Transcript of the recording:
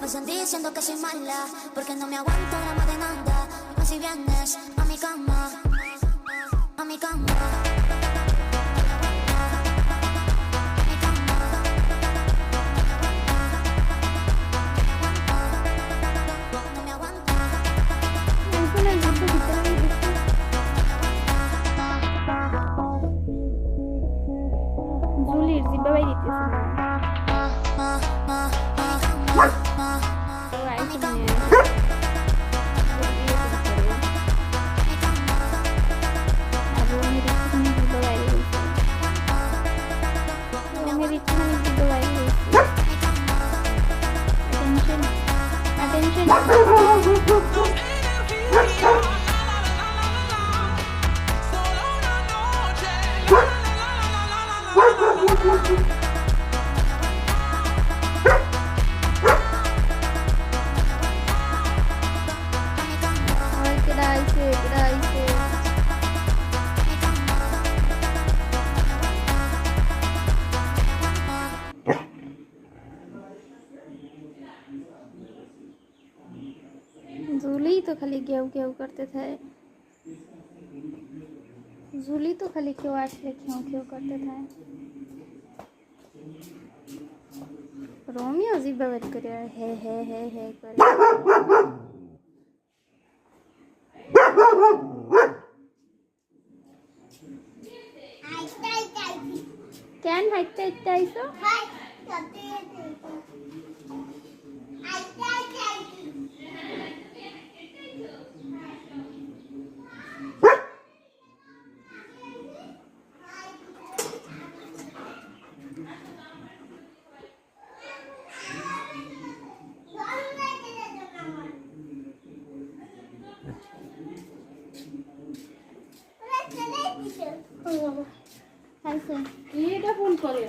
Me sentí diciendo que soy mala, porque no me aguanto drama de nada. Dime si vienes a mi cama, a mi cama. জুলির জিব্বা by দিতেছে जूली तो खाली gave gave करते थे जूली तो खाली क्यों आसले क्यों क्यों करते थे रोमियो अजीब बात करे है करे कैन हाइटते इत्ताइसो এটা ফোন করে